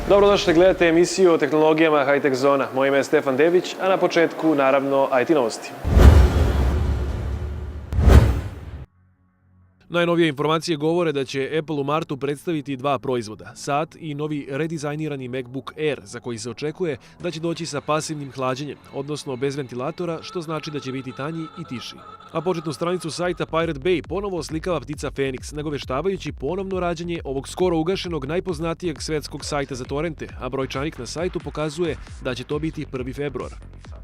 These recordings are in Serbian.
Dobrodošli, gledate emisiju o tehnologijama High-Tech Zona. Moje ime je Stefan Debić, a na početku, naravno, IT novosti. Najnovije informacije govore da će Apple u martu predstaviti dva proizvoda, sat i novi redizajnirani MacBook Air, za koji se očekuje da će doći sa pasivnim hlađenjem, odnosno bez ventilatora, što znači da će biti tanji i tiši. A početnu stranicu sajta Pirate Bay ponovo oslikava ptica Fenix, nagoveštavajući ponovno rađanje ovog skoro ugašenog najpoznatijeg svetskog sajta za torrente, a brojčanik na sajtu pokazuje da će to biti 1. februar.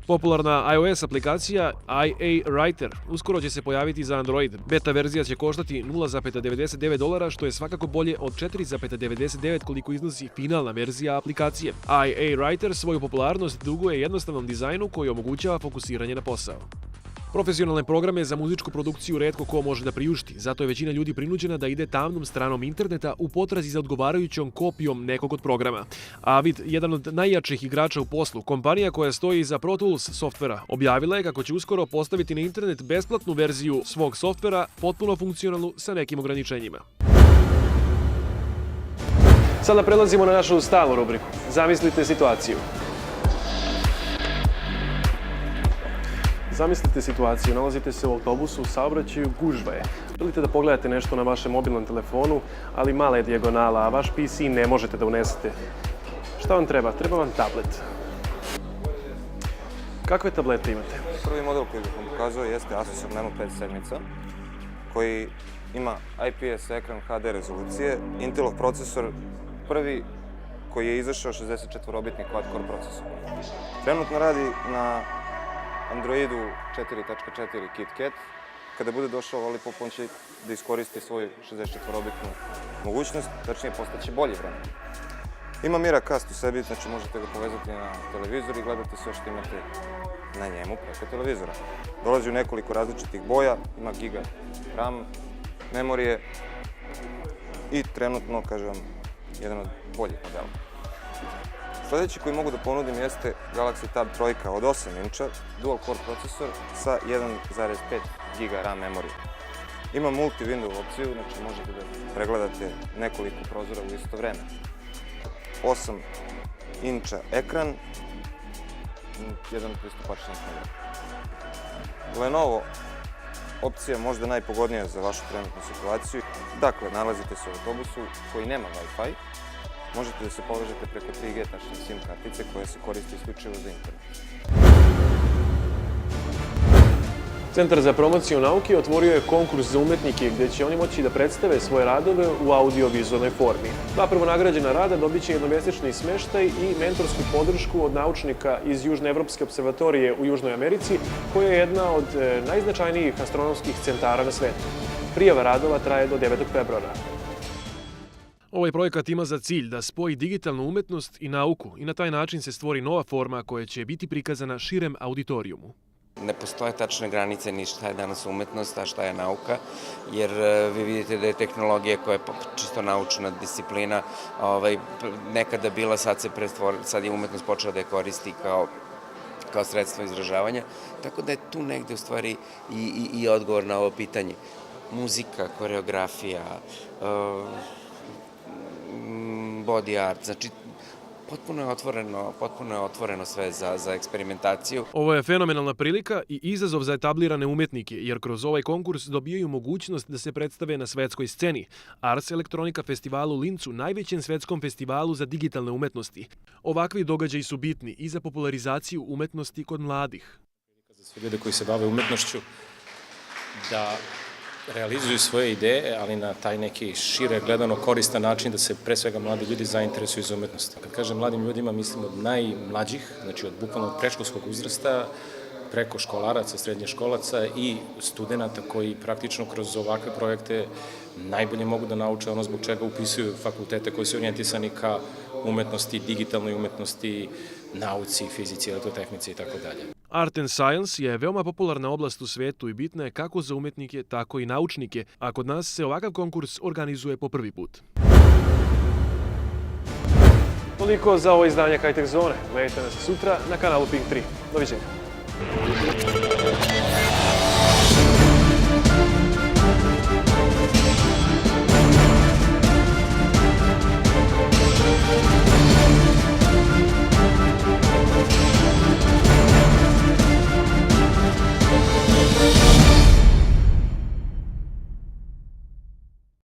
Popularna iOS aplikacija IA Writer uskoro će se pojaviti za Android. Beta verzija će koštati $0,99, što je svakako bolje od $4,99 koliko iznosi finalna verzija aplikacije. IA Writer svoju popularnost duguje jednostavnom dizajnu koji omogućava fokusiranje na posao. Profesionalne programe za muzičku produkciju retko ko može da priušti, zato je većina ljudi prinuđena da ide tamnom stranom interneta u potrazi za odgovarajućom kopijom nekog od programa. Avid, jedan od najjačih igrača u poslu, kompanija koja stoji iza Pro Tools softvera, objavila je kako će uskoro postaviti na internet besplatnu verziju svog softvera, potpuno funkcionalnu sa nekim ograničenjima. Sada prelazimo na našu stalnu rubriku. Zamislite situaciju. Zamislite situaciju, nalazite se u autobusu, u saobraćaju, gužva je. Želite da pogledate nešto na vašem mobilnom telefonu, ali mala je dijagonala, a vaš PC ne možete da unesete. Šta vam treba? Treba vam tablet. Kakve tablete imate? Prvi model koji bih vam pokazao jeste Asusov Nemo 5 koji ima IPS ekran HD rezolucije, Intelov procesor, prvi koji je izašao 64-bitni quad-core procesor. Trenutno radi na Androidu 4.4 KitKat. Kada bude došao Lollipop, on će da iskoristi svoju 64-bitnu mogućnost, tačnije postaće bolji vremen. Ima Miracast u sebi, znači možete ga povezati na televizor i gledate sve što imate na njemu preko televizora. Dolazi u nekoliko različitih boja, ima giga RAM, memorije i trenutno, kažem vam, jedan od boljih modela. Sljedeći koji mogu da ponudim jeste Galaxy Tab 3 od 8 inča, dual core procesor sa 1,5 GB RAM memorije. Ima multi-window opciju, znači možete da pregledate nekoliko prozora u isto vreme. 8 inča ekran, jedan pristupačni model. Lenovo opcija možda najpogodnija za vašu trenutnu situaciju. Dakle, nalazite se u autobusu koji nema Wi-Fi. Možete da se povežete preko 3G tačne SIM kartice koja se koristi isključivo za internet. Centar za promociju nauke otvorio je konkurs za umetnike gdje će oni moći da predstave svoje radove u audio-vizualnoj formi. Dva prvonagrađena rada dobit će jednomesečni smeštaj i mentorsku podršku od naučnika iz Južnoevropske observatorije u Južnoj Americi, koja je jedna od najznačajnijih astronomskih centara na svetu. Prijava radova traje do 9. februara. Ovaj projekat ima za cilj da spoji digitalnu umetnost i nauku i na taj način se stvori nova forma koja će biti prikazana širem auditorijumu. Ne postoje tačne granice ni šta je danas umetnost, a šta je nauka, jer vi vidite da je tehnologija koja je čisto naučna disciplina nekada bila, sad je umetnost počela da je koristi kao sredstvo izražavanja, tako da je tu negde u stvari i odgovor na ovo pitanje. Muzika, koreografija, body art, znači potpuno je otvoreno sve za eksperimentaciju. Ovo je fenomenalna prilika i izazov za etablirane umetnike, jer kroz ovaj konkurs dobijaju mogućnost da se predstave na svetskoj sceni. Ars Electronica festivalu u Lincu, najvećem svetskom festivalu za digitalne umetnosti. Ovakvi događaji su bitni i za popularizaciju umetnosti kod mladih. Za sve ljude koji se bave umetnošću da realizuju svoje ideje, ali na taj neki šire gledano koristan način da se pre svega mladi ljudi zainteresuju za umetnost. Kad kažem mladim ljudima, mislim od najmlađih, znači od bukvalno predškolskog uzrasta, preko školaraca, srednje školaca i studenta koji praktično kroz ovakve projekte najbolje mogu da nauče ono zbog čega upisuju fakultete koji su orijentisani ka umetnosti, digitalnoj umetnosti, nauci, fizici, elektrotehnici i tako dalje. Art and Science je veoma popularna oblast u svetu i bitna je kako za umetnike, tako i naučnike, a kod nas se ovakav konkurs organizuje po prvi put. Toliko za ovo izdanje High Tech Zone. Gledajte nas sutra na kanalu Pink 3. Doviđenja.